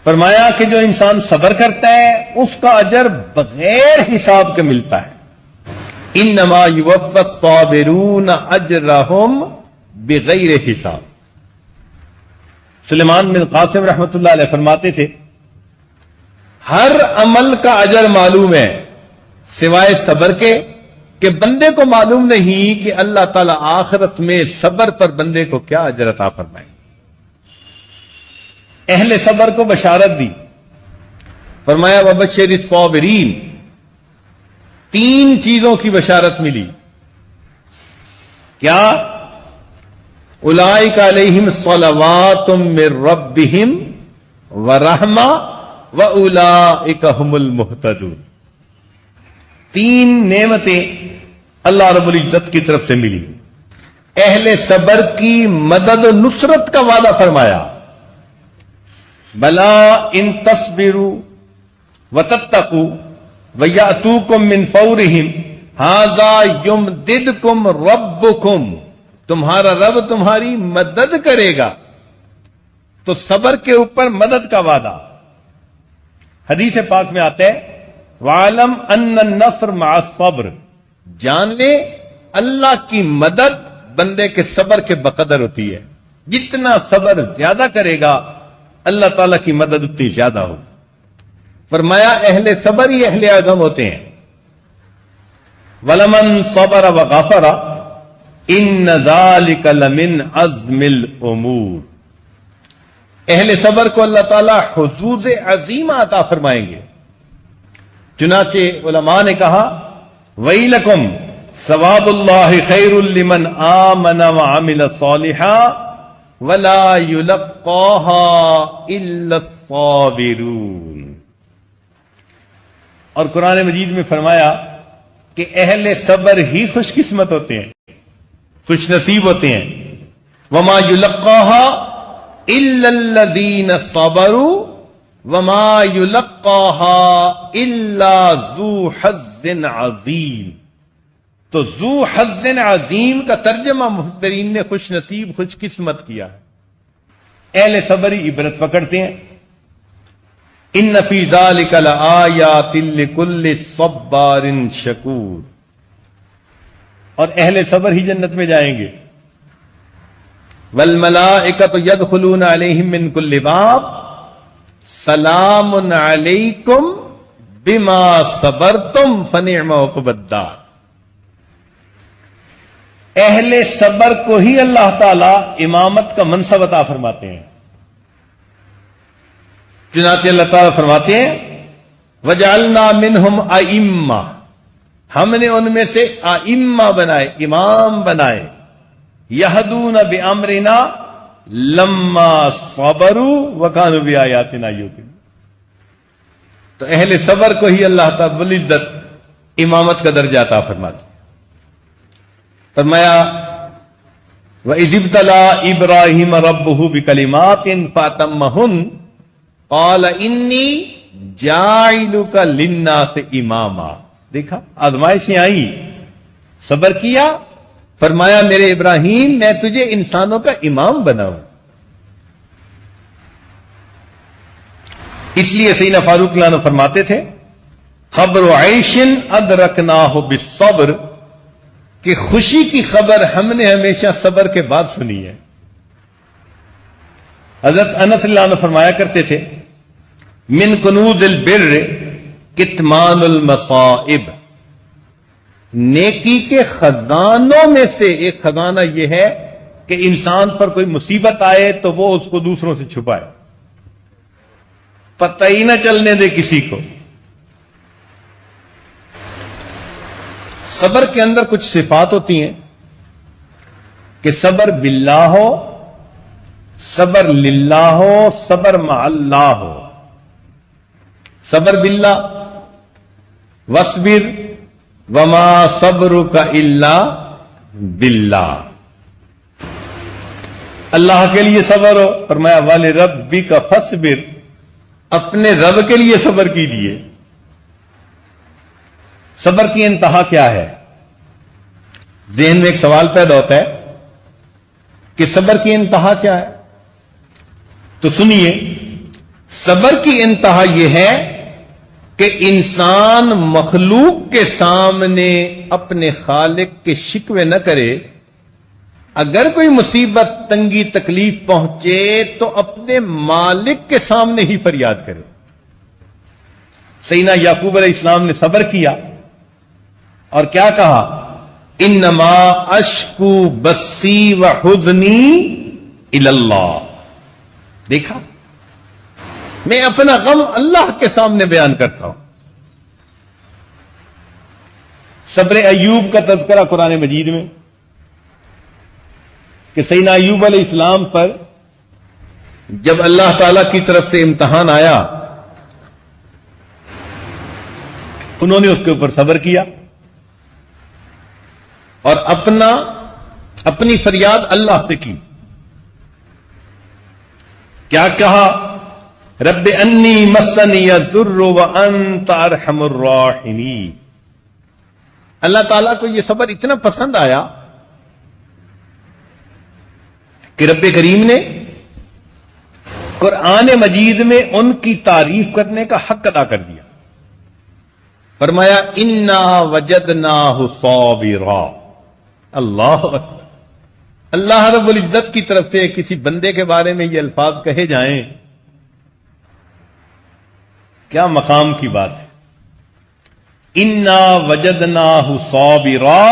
A: فرمایا کہ جو انسان صبر کرتا ہے اس کا اجر بغیر حساب کے ملتا ہے. انما یوفی الصابرون اجرہم بغیر حساب. سلیمان بن قاسم رحمۃ اللہ علیہ فرماتے تھے ہر عمل کا اجر معلوم ہے سوائے صبر کے، کہ بندے کو معلوم نہیں کہ اللہ تعالی آخرت میں صبر پر بندے کو کیا اجر عطا فرمائے. اہل صبر کو بشارت دی، فرمایا وبشر الصابرین. 3 چیزوں کی بشارت ملی. کیا؟ اولئک علیہم صلوات من ربہم ورحمہ واولئک هم المہتدون. 3 نعمتیں اللہ رب العزت کی طرف سے ملی. اہل صبر کی مدد و نصرت کا وعدہ فرمایا، بلا ان تصبروا وتتقوا وَيَأْتُوكُم مِّن فَوْرِهِمْ هَٰذَا يُمْدِدْكُمْ رَبُّكُمْ. تمہارا رب تمہاری مدد کرے گا. تو صبر کے اوپر مدد کا وعدہ. حدیث پاک میں آتا ہے وَعَلَمْ أَنَّ النَّصْرَ مَعَ الصَّبْرِ. جان لے اللہ کی مدد بندے کے صبر کے بقدر ہوتی ہے. جتنا صبر زیادہ کرے گا اللہ تعالیٰ کی مدد اتنی زیادہ ہوگی. فرمایا اہل صبر ہی اہل اعظم ہوتے ہیں. وَلَمَنْ صَبَرَ وَغَفَرَ إِنَّ ذَلِكَ لَمِنْ عَزْمِ الْأُمُورِ. اہل صبر کو اللہ تعالیٰ حظوظ عظیمہ عطا فرمائیں گے. چنانچہ علماء نے کہا وَيْلَكُمْ ثواب اللہ خیر لمن آمن وعمل صالحا وَلَا يُلَقَّاهَا إِلَّا الصَّابِرُونَ۔ اور قرآن مجید میں فرمایا کہ اہل صبر ہی خوش قسمت ہوتے ہیں، خوش نصیب ہوتے ہیں۔ وَمَا يُلَقَّاهَا إِلَّا الَّذِينَ صَبَرُوا وَمَا يُلَقَّاهَا إِلَّا ذُو حَظٍّ عَظِيمٍ۔ تو ذو حظ عظیم کا ترجمہ مفسرین نے خوش نصیب، خوش قسمت کیا۔ اہل صبر ہی عبرت پکڑتے ہیں۔ ان فی ذلک لآیات لکل صبار شکور۔ اور اہل صبر ہی جنت میں جائیں گے۔ والملائکۃ یدخلون علیہم من کل باب سلام علیکم بما صبرتم فنعم عقبی الدار۔ اہل صبر کو ہی اللہ تعالی امامت کا منصب عطا فرماتے ہیں۔ چنانچہ اللہ تعالیٰ فرماتے ہیں وَجَعَلْنَا مِنْهُمْ أَئِمَّةً، ہم نے ان میں سے ائمہ بنائے، امام بنائے، يَهْدُونَ بِأَمْرِنَا لَمَّا صَبَرُوا وَكَانُوا بِآيَاتِنَا يُوقِنُونَ۔ تو اہل صبر کو ہی اللہ تعالیٰ بالعزت امامت کا درجہ عطا فرماتے ہیں۔ فرمایا وَإِذِ ابْتَلَىٰ إِبْرَاهِيمَ رَبُّهُ بِكَلِمَاتٍ فَأَتَمَّهُنَّ قَالَ إِنِّي جَاعِلُكَ لِلنَّاسِ إِمَامًا۔ دیکھا آزمائشیں آئیں، صبر کیا، فرمایا میرے ابراہیم میں تجھے انسانوں کا امام بناؤں۔ اس لیے سیدنا فاروق اللہ عنہ فرماتے تھے خبر عیش ادرکناہ بالصبر، کہ خوشی کی خبر ہم نے ہمیشہ صبر کے بعد سنی ہے۔ حضرت انس اللہ عنہ فرمایا کرتے تھے من کنوز البر کتمان المصائب، نیکی کے خزانوں میں سے ایک خزانہ یہ ہے کہ انسان پر کوئی مصیبت آئے تو وہ اس کو دوسروں سے چھپائے، پتہ ہی نہ چلنے دے کسی کو۔ صبر کے اندر کچھ صفات ہوتی ہیں کہ صبر باللہ ہو، صبر للہ ہو، صبر مع اللہ ہو۔ صبر باللہ وَاصْبِرْ وَمَا صَبْرُكَ إِلَّا بِاللَّهِ، اللہ کے لیے صبر ہو، فرمایا وَلِرَبِّكَ فَاصْبِرْ، اپنے رب کے لیے صبر کیجئے۔ صبر کی انتہا کیا ہے؟ ذہن میں ایک سوال پیدا ہوتا ہے کہ صبر کی انتہا کیا ہے؟ تو سنیے، صبر کی انتہا یہ ہے کہ انسان مخلوق کے سامنے اپنے خالق کے شکوے نہ کرے، اگر کوئی مصیبت تنگی تکلیف پہنچے تو اپنے مالک کے سامنے ہی فریاد کرے۔ سیدنا یعقوب علیہ السلام نے صبر کیا اور کیا کہا انما اشکو بسی وحزنی الی اللہ، دیکھا میں اپنا غم اللہ کے سامنے بیان کرتا ہوں۔ صبر ایوب کا تذکرہ قرآن مجید میں کہ سیدنا ایوب علیہ السلام پر جب اللہ تعالی کی طرف سے امتحان آیا، انہوں نے اس کے اوپر صبر کیا اور اپنی فریاد اللہ سے کی۔ کیا کہا رب انی مسنی الضر وانت ارحم الراحمین۔ اللہ تعالیٰ کو یہ صبر اتنا پسند آیا کہ رب کریم نے قرآن مجید میں ان کی تعریف کرنے کا حق ادا کر دیا۔ فرمایا انا وجدناہ صابرا۔ اللہ اکبر، اللہ رب العزت کی طرف سے کسی بندے کے بارے میں یہ الفاظ کہے جائیں، کیا مقام کی بات ہے۔ انا وجدناہ صابرا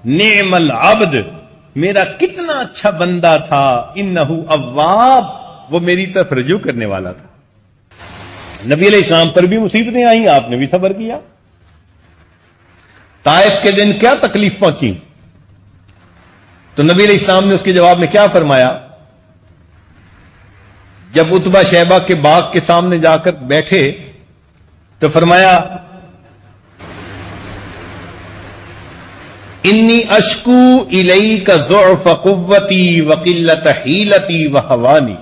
A: نعم العبد، میرا کتنا اچھا بندہ تھا، انہ اواب، وہ میری طرف رجوع کرنے والا تھا۔ نبی علیہ السلام پر بھی مصیبتیں آئیں، آپ نے بھی صبر کیا۔ طائف کے دن کیا تکلیف پہنچی تو نبی علیہ السلام نے اس کے جواب میں کیا فرمایا جب عتبہ شیبہ کے باغ کے سامنے جا کر بیٹھے تو فرمایا انی اشکو الیک ضعف قوتی وقلت حیلتی وہوانی،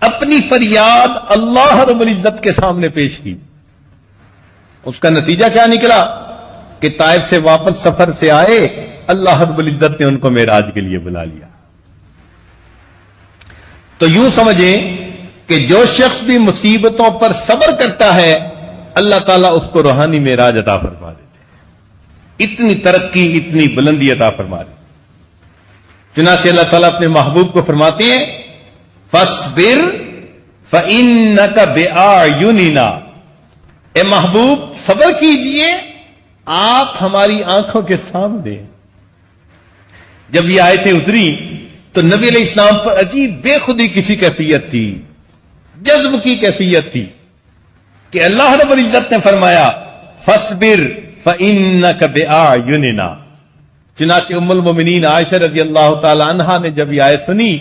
A: اپنی فریاد اللہ رب العزت کے سامنے پیش کی۔ اس کا نتیجہ کیا نکلا کہ طائف سے واپس سفر سے آئے، اللہ رب العزت نے ان کو معراج کے لیے بلا لیا۔ تو یوں سمجھیں کہ جو شخص بھی مصیبتوں پر صبر کرتا ہے اللہ تعالیٰ اس کو روحانی معراج عطا فرما دیتے ہیں، اتنی ترقی، اتنی بلندی عطا فرما دیتے۔ چنانچہ اللہ تعالیٰ اپنے محبوب کو فرماتے ہیں فاصبر فإنک بأعیننا، اے محبوب صبر کیجئے، آپ ہماری آنکھوں کے سامنے۔ جب یہ آیتیں اتری تو نبی علیہ السلام پر عجیب بے خودی کسی کیفیت تھی، جذب کی کیفیت تھی کہ اللہ رب العزت نے فرمایا فاصبر فإنک بأعیننا۔ چنانچہ ام المومنین عائشہ رضی اللہ تعالی عنہا نے جب یہ آیت سنی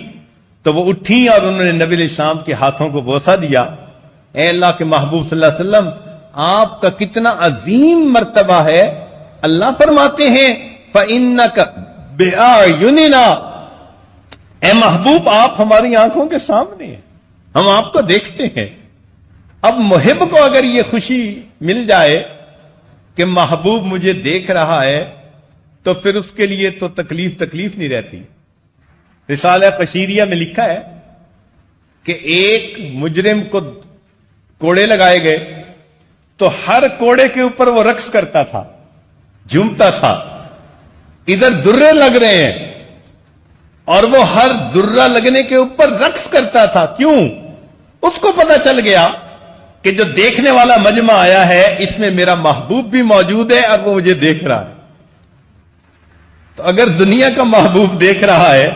A: تو وہ اٹھی اور انہوں نے نبی علیہ السلام کے ہاتھوں کو بوسہ دیا۔ اے اللہ کے محبوب صلی اللہ علیہ وسلم، آپ کا کتنا عظیم مرتبہ ہے، اللہ فرماتے ہیں فإنک بأعیننا، اے محبوب آپ ہماری آنکھوں کے سامنے ہیں، ہم آپ کو دیکھتے ہیں۔ اب محب کو اگر یہ خوشی مل جائے کہ محبوب مجھے دیکھ رہا ہے تو پھر اس کے لیے تو تکلیف نہیں رہتی۔ رسالہ قشیریہ میں لکھا ہے کہ ایک مجرم کو کوڑے لگائے گئے تو ہر کوڑے کے اوپر وہ رقص کرتا تھا، جھومتا تھا، ادھر درے لگ رہے ہیں اور وہ ہر درہ لگنے کے اوپر رقص کرتا تھا۔ کیوں؟ اس کو پتا چل گیا کہ جو دیکھنے والا مجمع آیا ہے اس میں میرا محبوب بھی موجود ہے اور وہ مجھے دیکھ رہا ہے۔ تو اگر دنیا کا محبوب دیکھ رہا ہے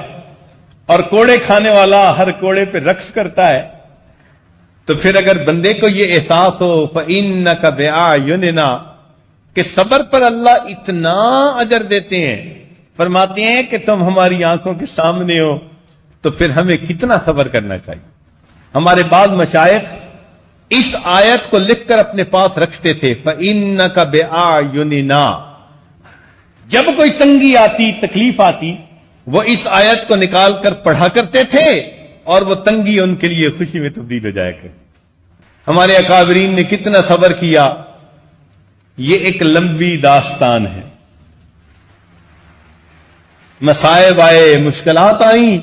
A: اور کوڑے کھانے والا ہر کوڑے پہ رقص کرتا ہے تو پھر اگر بندے کو یہ احساس ہو فإنک بأعیننا کہ صبر پر اللہ اتنا اجر دیتے ہیں، فرماتے ہیں کہ تم ہماری آنکھوں کے سامنے ہو، تو پھر ہمیں کتنا صبر کرنا چاہیے۔ ہمارے بعض مشائخ اس آیت کو لکھ کر اپنے پاس رکھتے تھے فإنک بأعیننا، جب کوئی تنگی آتی، تکلیف آتی، وہ اس آیت کو نکال کر پڑھا کرتے تھے اور وہ تنگی ان کے لیے خوشی میں تبدیل ہو جایا کرتی۔ ہمارے اکابرین نے کتنا صبر کیا، یہ ایک لمبی داستان ہے۔ مصائب آئے، مشکلات آئیں،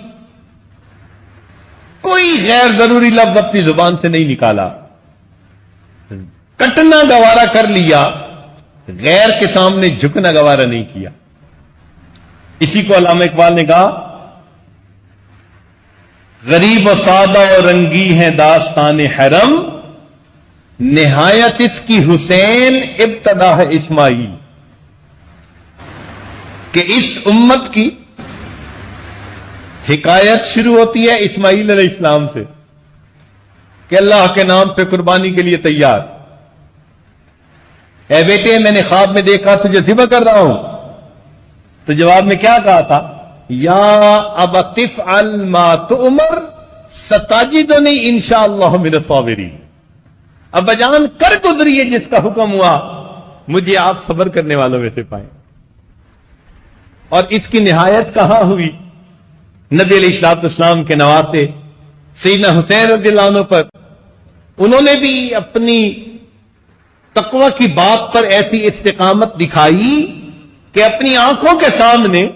A: کوئی غیر ضروری لفظ اپنی زبان سے نہیں نکالا، کٹنا گوارا کر لیا، غیر کے سامنے جھکنا گوارا نہیں کیا۔ اسی کو علامہ اقبال نے کہا غریب و سادہ و رنگی ہے داستان حرم، نہایت اس کی حسین ابتدا ہے اسماعیل، کہ اس امت کی حکایت شروع ہوتی ہے اسماعیل علیہ السلام سے کہ اللہ کے نام پہ قربانی کے لیے تیار، اے بیٹے میں نے خواب میں دیکھا تجھے ذبح کر رہا ہوں، تو جواب میں کیا کہا تھا؟ یا ابت افعل ما تؤمر ستجدنی انشاءاللہ من الصابرین، ابا جان کر گزریے جس کا حکم ہوا، مجھے آپ صبر کرنے والوں میں سے پائیں۔ اور اس کی نہایت کہاں ہوئی؟ نبی علیہ الصلوۃ والسلام کے نواسے سیدنا حسین رضی اللہ عنہ پر، انہوں نے بھی اپنی تقوی کی بات پر ایسی استقامت دکھائی کہ اپنی آنکھوں کے سامنے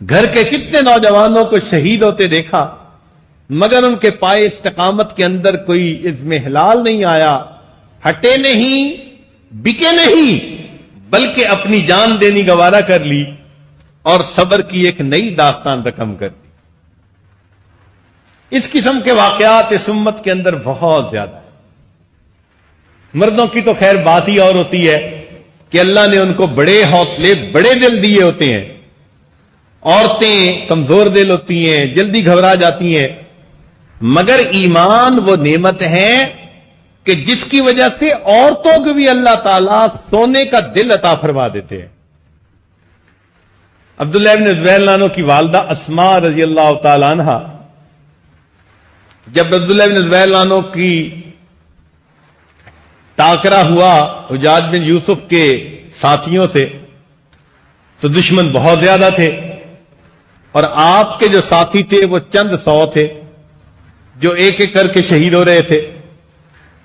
A: گھر کے کتنے نوجوانوں کو شہید ہوتے دیکھا، مگر ان کے پائے استقامت کے اندر کوئی عزم ہلال نہیں آیا، ہٹے نہیں، بکے نہیں، بلکہ اپنی جان دینی گوارا کر لی اور صبر کی ایک نئی داستان رقم کر دی۔ اس قسم کے واقعات اس امت کے اندر بہت زیادہ ہے۔ مردوں کی تو خیر بات ہی اور ہوتی ہے کہ اللہ نے ان کو بڑے حوصلے، بڑے دل دیے ہوتے ہیں، عورتیں کمزور دل ہوتی ہیں، جلدی گھبرا جاتی ہیں، مگر ایمان وہ نعمت ہے کہ جس کی وجہ سے عورتوں کو بھی اللہ تعالیٰ سونے کا دل عطا فرما دیتے ہیں۔ عبداللہ بن زبیر عنہ کی والدہ اسماء رضی اللہ تعالی عنہ جب عبداللہ بن زبیر عنہ کی ٹاکرا ہوا حجاج بن یوسف کے ساتھیوں سے تو دشمن بہت زیادہ تھے، اور آپ کے جو ساتھی تھے وہ چند سو تھے جو ایک ایک کر کے شہید ہو رہے تھے۔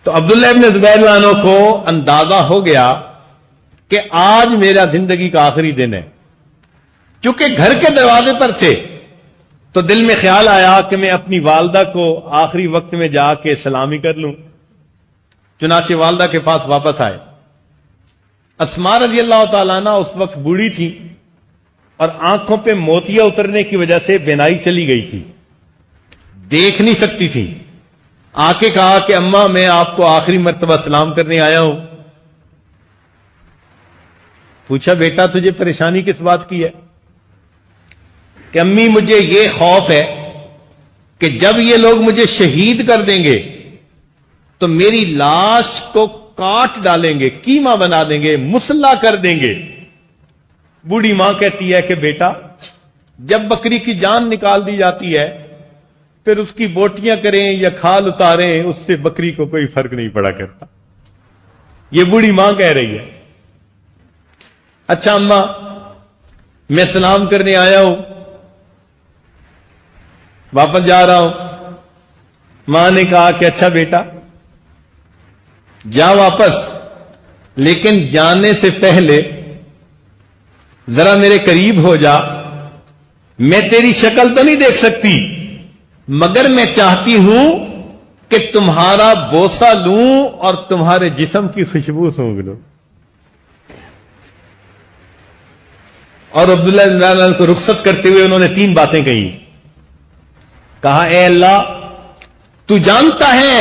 A: تو عبداللہ بن زبیر عنہ کو اندازہ ہو گیا کہ آج میرا زندگی کا آخری دن ہے۔ چونکہ گھر کے دروازے پر تھے تو دل میں خیال آیا کہ میں اپنی والدہ کو آخری وقت میں جا کے سلامی کر لوں۔ چنانچہ والدہ کے پاس واپس آئے۔ اسماء رضی اللہ تعالیٰ عنہ اس وقت بوڑھی تھی اور آنکھوں پہ موتیاں اترنے کی وجہ سے بینائی چلی گئی تھی، دیکھ نہیں سکتی تھی۔ آ کے کہا کہ اماں میں آپ کو آخری مرتبہ سلام کرنے آیا ہوں۔ پوچھا بیٹا تجھے پریشانی کس بات کی ہے؟ کہ امی مجھے یہ خوف ہے کہ جب یہ لوگ مجھے شہید کر دیں گے تو میری لاش کو کاٹ ڈالیں گے، کیما بنا دیں گے، مسلح کر دیں گے۔ بوڑھی ماں کہتی ہے کہ بیٹا جب بکری کی جان نکال دی جاتی ہے پھر اس کی بوٹیاں کریں یا کھال اتاریں، اس سے بکری کو کوئی فرق نہیں پڑا کرتا۔ یہ بوڑھی ماں کہہ رہی ہے۔ اچھا اماں میں سلام کرنے آیا ہوں، واپس جا رہا ہوں۔ ماں نے کہا کہ اچھا بیٹا جا واپس، لیکن جانے سے پہلے ذرا میرے قریب ہو جا۔ میں تیری شکل تو نہیں دیکھ سکتی مگر میں چاہتی ہوں کہ تمہارا بوسہ لوں اور تمہارے جسم کی خوشبو سونگھ لوں۔ اور عبداللہ بن زبیر کو رخصت کرتے ہوئے انہوں نے 3 باتیں کہی۔ کہا اے اللہ تو جانتا ہے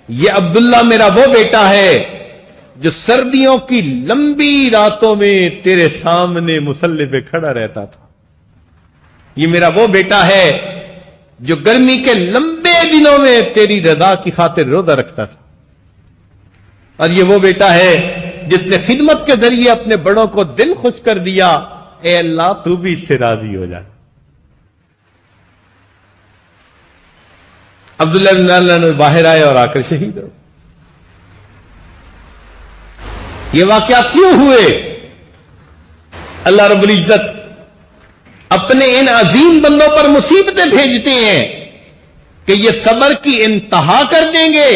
A: یہ عبداللہ میرا وہ بیٹا ہے جو سردیوں کی لمبی راتوں میں تیرے سامنے مصلی پہ کھڑا رہتا تھا، یہ میرا وہ بیٹا ہے جو گرمی کے لمبے دنوں میں تیری رضا کی خاطر روزہ رکھتا تھا، اور یہ وہ بیٹا ہے جس نے خدمت کے ذریعے اپنے بڑوں کو دل خوش کر دیا۔ اے اللہ تو بھی اس سے راضی ہو جا۔ عبداللہ بن زبیر باہر آئے اور آ کر شہید ہو۔ یہ واقعات کیوں ہوئے؟ اللہ رب العزت اپنے ان عظیم بندوں پر مصیبتیں بھیجتے ہیں کہ یہ صبر کی انتہا کر دیں گے،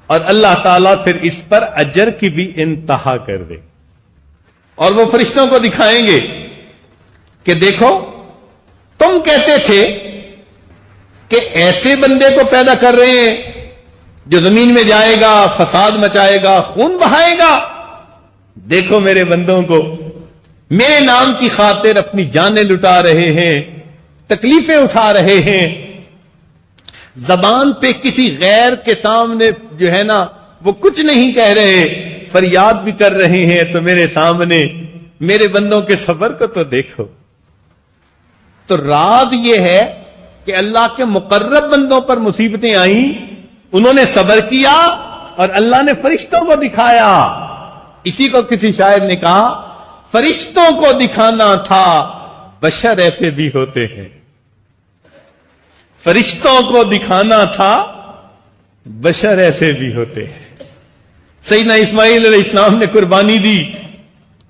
A: اور اللہ تعالیٰ پھر اس پر اجر کی بھی انتہا کر دے، اور وہ فرشتوں کو دکھائیں گے کہ دیکھو تم کہتے تھے کہ ایسے بندے کو پیدا کر رہے ہیں جو زمین میں جائے گا، فساد مچائے گا، خون بہائے گا۔ دیکھو میرے بندوں کو میرے نام کی خاطر اپنی جانیں لٹا رہے ہیں، تکلیفیں اٹھا رہے ہیں، زبان پہ کسی غیر کے سامنے جو ہے نا وہ کچھ نہیں کہہ رہے، فریاد بھی کر رہے ہیں، تو میرے سامنے میرے بندوں کے صبر کو تو دیکھو۔ تو راز یہ ہے کہ اللہ کے مقرب بندوں پر مصیبتیں آئیں، انہوں نے صبر کیا اور اللہ نے فرشتوں کو دکھایا۔ اسی کو کسی شاعر نے کہا فرشتوں کو دکھانا تھا، بشر ایسے بھی ہوتے ہیں۔ فرشتوں کو دکھانا تھا، بشر ایسے بھی ہوتے ہیں۔ سیدنا اسماعیل علیہ السلام نے قربانی دی،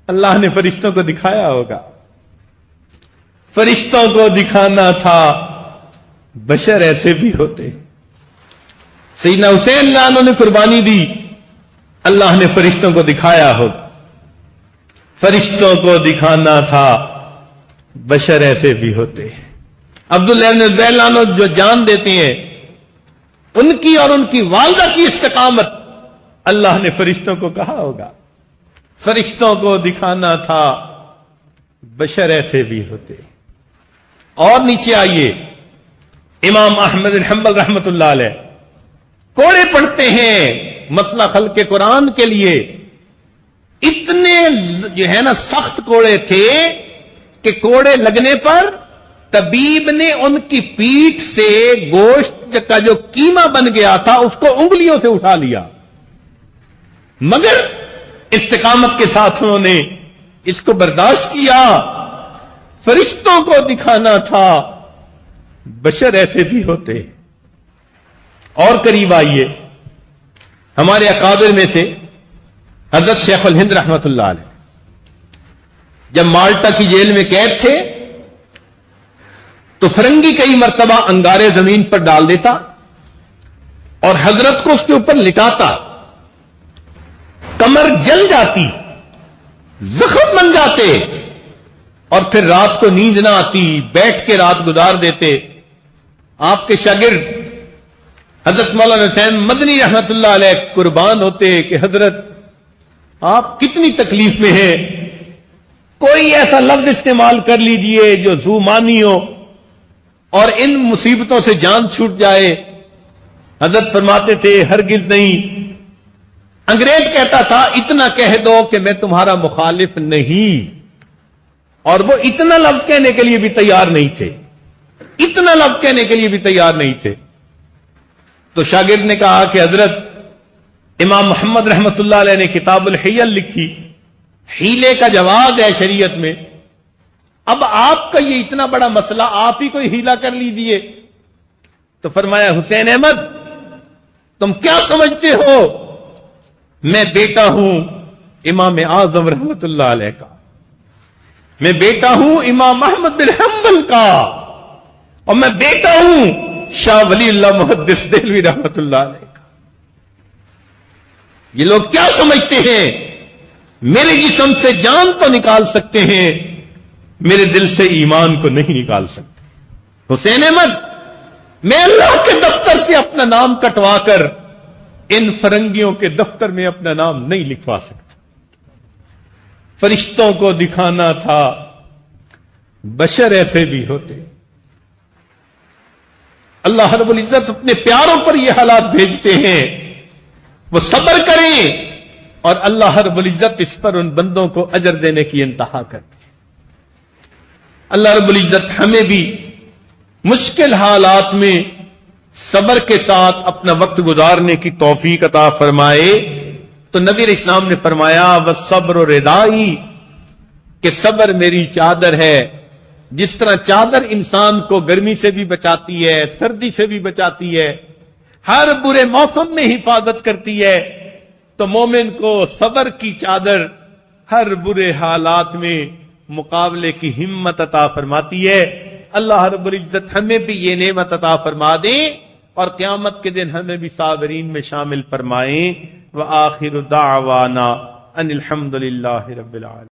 A: اللہ نے فرشتوں کو دکھایا ہوگا۔ فرشتوں کو دکھانا تھا، بشر ایسے بھی ہوتے ہیں۔ سیدنا حسین اللہ عنہ نے قربانی دی، اللہ نے فرشتوں کو دکھایا ہوگا۔ فرشتوں کو دکھانا تھا، بشر ایسے بھی ہوتے ہیں۔ عبداللہ بن زبیر عنہ جو جان دیتے ہیں، ان کی اور ان کی والدہ کی استقامت اللہ نے فرشتوں کو کہا ہوگا۔ فرشتوں کو دکھانا تھا، بشر ایسے بھی ہوتے ہیں۔ اور نیچے آئیے، امام احمد بن حنبل رحمت اللہ علیہ کوڑے پڑھتے ہیں مسئلہ خلق قرآن کے لیے۔ اتنے جو ہے نا سخت کوڑے تھے کہ کوڑے لگنے پر طبیب نے ان کی پیٹھ سے گوشت کا جو کیما بن گیا تھا اس کو انگلیوں سے اٹھا لیا، مگر استقامت کے ساتھ انہوں نے اس کو برداشت کیا۔ فرشتوں کو دکھانا تھا، بشر ایسے بھی ہوتے۔ اور قریب آئیے، ہمارے اکابر میں سے حضرت شیخ الہند رحمت اللہ علیہ جب مالٹا کی جیل میں قید تھے تو فرنگی کئی مرتبہ انگارے زمین پر ڈال دیتا اور حضرت کو اس کے اوپر لٹاتا، کمر جل جاتی، زخم بن جاتے، اور پھر رات کو نیند نہ آتی، بیٹھ کے رات گزار دیتے۔ آپ کے شاگرد حضرت مولانا حسین مدنی رحمت اللہ علیہ قربان ہوتے کہ حضرت آپ کتنی تکلیف میں ہیں، کوئی ایسا لفظ استعمال کر لیجئے جو ذو معنی ہو اور ان مصیبتوں سے جان چھوٹ جائے۔ حضرت فرماتے تھے ہرگز نہیں۔ انگریز کہتا تھا اتنا کہہ دو کہ میں تمہارا مخالف نہیں، اور وہ اتنا لفظ کہنے کے لیے بھی تیار نہیں تھے، اتنا لفظ کہنے کے لیے بھی تیار نہیں تھے۔ تو شاگرد نے کہا کہ حضرت امام محمد رحمت اللہ علیہ نے کتاب الحیل لکھی، حیلے کا جواز ہے شریعت میں، اب آپ کا یہ اتنا بڑا مسئلہ آپ ہی کوئی حیلہ کر لیجئے۔ تو فرمایا حسین احمد تم کیا سمجھتے ہو، میں بیٹا ہوں امام اعظم رحمت اللہ علیہ کا، میں بیٹا ہوں امام احمد بن حنبل کا، اور میں بیٹا ہوں شاہ ولی اللہ محدث دہلوی رحمت اللہ علیہ کا۔ یہ لوگ کیا سمجھتے ہیں میرے جسم سے جان تو نکال سکتے ہیں، میرے دل سے ایمان کو نہیں نکال سکتے۔ حسین احمد میں اللہ کے دفتر سے اپنا نام کٹوا کر ان فرنگیوں کے دفتر میں اپنا نام نہیں لکھوا سکتا۔ فرشتوں کو دکھانا تھا بشر ایسے بھی ہوتے۔ اللہ رب العزت اپنے پیاروں پر یہ حالات بھیجتے ہیں، وہ صبر کریں، اور اللہ رب العزت اس پر ان بندوں کو اجر دینے کی انتہا کرتے ہیں۔ اللہ رب العزت ہمیں بھی مشکل حالات میں صبر کے ساتھ اپنا وقت گزارنے کی توفیق عطا فرمائے۔ تو نبی علیہ السلام نے فرمایا والصبر ردائی، کہ صبر میری چادر ہے۔ جس طرح چادر انسان کو گرمی سے بھی بچاتی ہے، سردی سے بھی بچاتی ہے، ہر برے موسم میں حفاظت کرتی ہے، تو مومن کو صبر کی چادر ہر برے حالات میں مقابلے کی ہمت عطا فرماتی ہے۔ اللہ رب العزت ہمیں بھی یہ نعمت عطا فرما دیں، اور قیامت کے دن ہمیں بھی صابرین میں شامل فرمائیں۔ وآخر دعوانا ان الحمد للہ رب العالمین۔